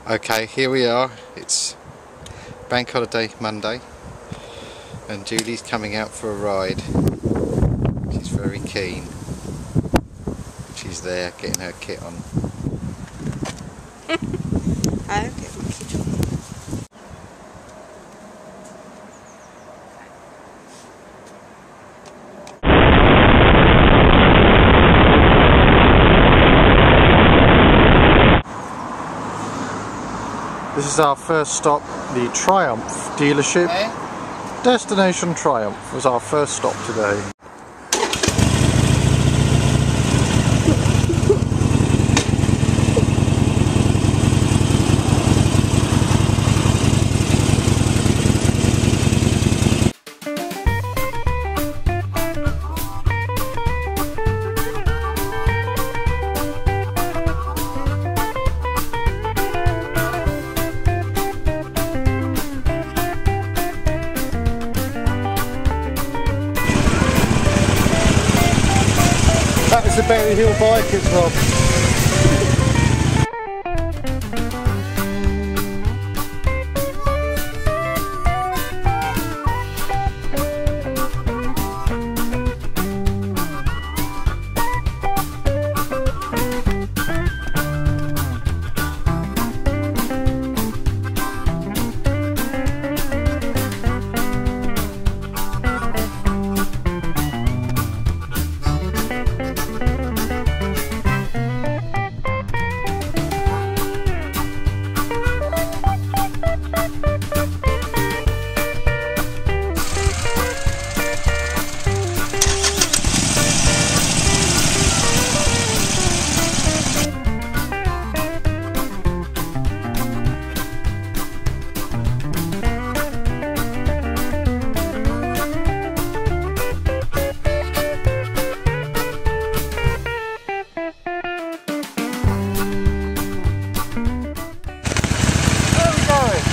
Okay, here we are. It's Bank Holiday Monday and Julie's coming out for a ride. She's very keen. She's there getting her kit on. I'll get my kit on. This is our first stop, the Triumph dealership. Destination Triumph was our first stop today. That was the Berry Hill Bikers, Rob.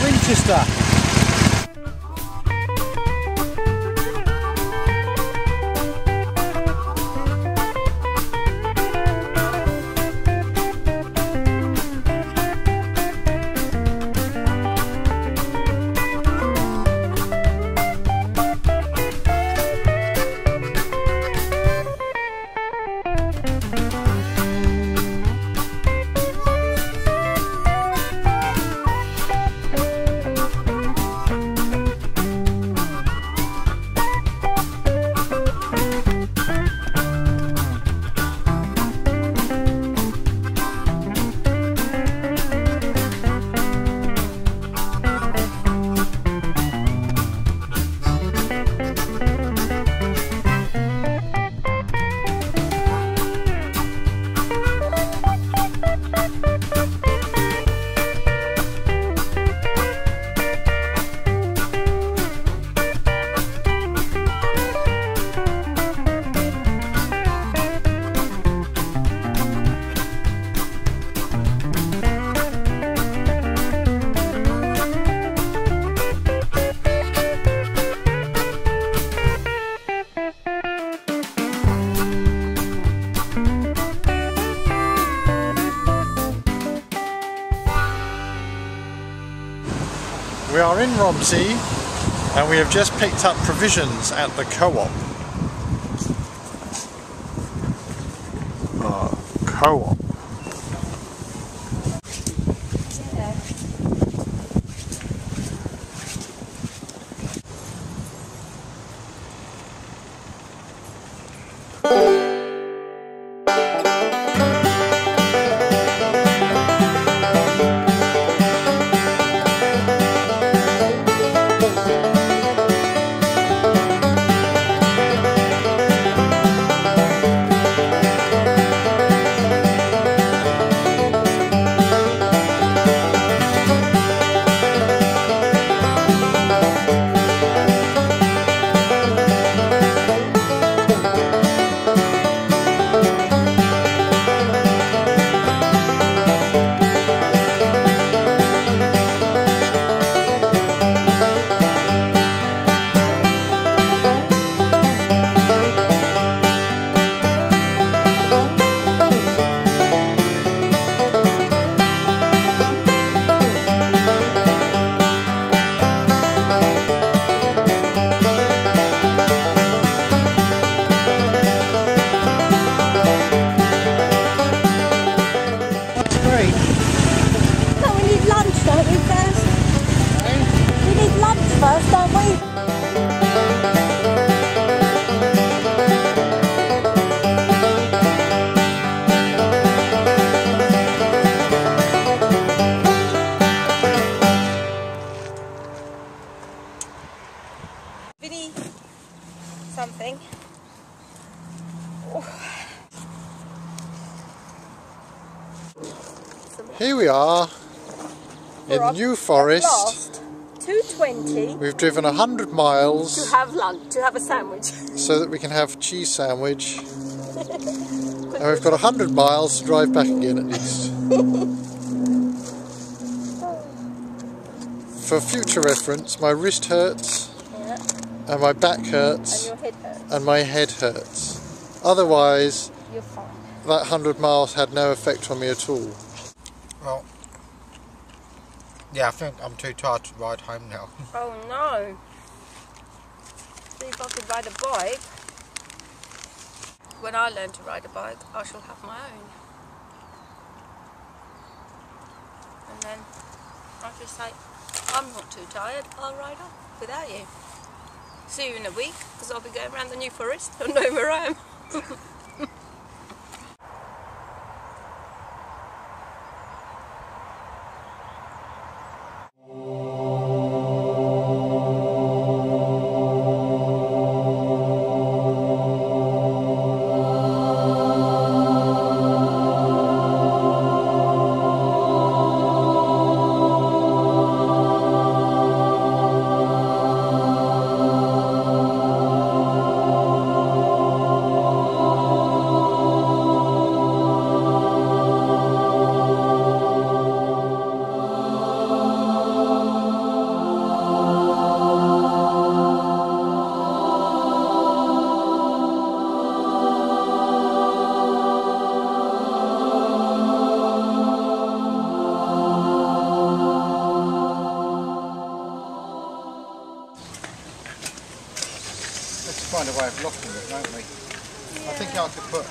Winchester. We are in Romsey and we have just picked up provisions at the co-op. Co-op. Vinny something. Oh. Here we are in New Forest. Last 2:20. We've driven 100 miles To have lunch, to have a sandwich. so that we can have a cheese sandwich. And we've got 100 miles to drive back again at least. For future reference, my wrist hurts, and my back hurts, And your head hurts. and my head hurts. Otherwise, You're fine. that 100 miles had no effect on me at all. Well, yeah, I think I'm too tired to ride home now. Oh no. See if I could ride a bike. When I learn to ride a bike, I shall have my own. And then I'll just say, I'm not too tired, I'll ride off without you. See you in a week, because I'll be going around the New Forest. I know where I am. Find a way of locking it, won't we? I think I could put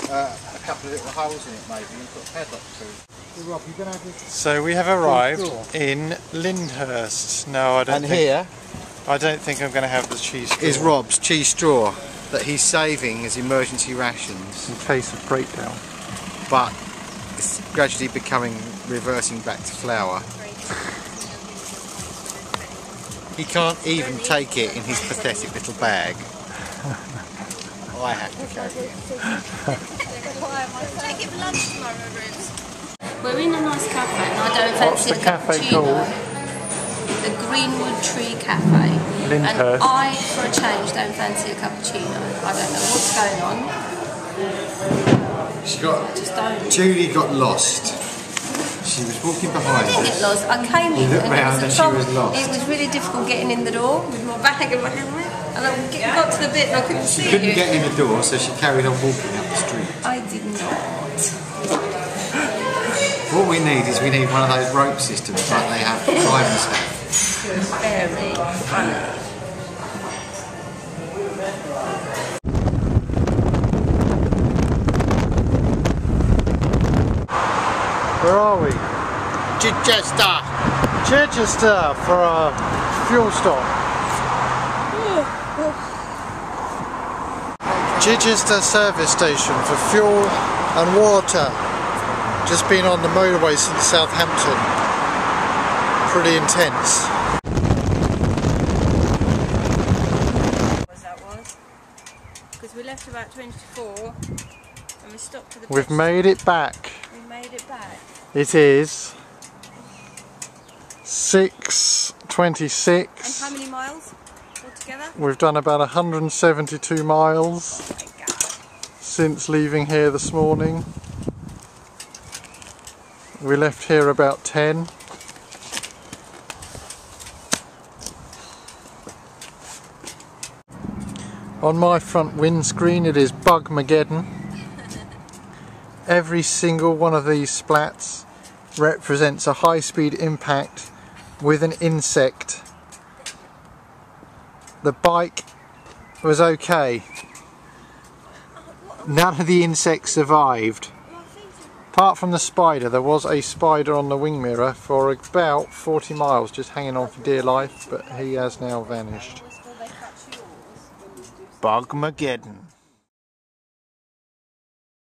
a couple of little holes in it maybe and put a padlock to. Rob, you're going to have this. So we have arrived in Lyndhurst. No, I don't And think, here I don't think I'm going to have the cheese straw is Rob's cheese straw that he's saving as emergency rations, in case of breakdown. but it's gradually reversing back to flour. He can't even take it in his pathetic little bag. I have to carry it. Take it for lunch tomorrow, Rose. We're in a nice cafe and I don't What's fancy the a cafe cappuccino. called? The Greenwood Tree Cafe. Lyndhurst. And I, for a change, don't fancy a cappuccino. I don't know what's going on. I just don't. Julie got lost. She was walking behind I didn't us. get lost. I came in looked and round it and was she was lost. It was really difficult getting in the door with my bag and my helmet. And I got to the bit and I couldn't see She couldn't you. get in the door, so she carried on walking up the street. I did not. What we need is one of those rope systems like they have drivers have. Very funny. Where are we? Chichester! Chichester for our fuel stop. Chichester service station for fuel and water. Just been on the motorway since Southampton. Pretty intense. That was because we left about 24 and we stopped at the We've made it back. We made it back. It is 6:26. And how many miles altogether? We've done about 172 miles Oh my god. since leaving here this morning. We left here about 10. On my front windscreen it is Bugmageddon. Every single one of these splats represents a high-speed impact with an insect. The bike was okay. None of the insects survived. Apart from the spider, there was a spider on the wing mirror for about 40 miles, just hanging on for dear life, but he has now vanished. Bugmageddon.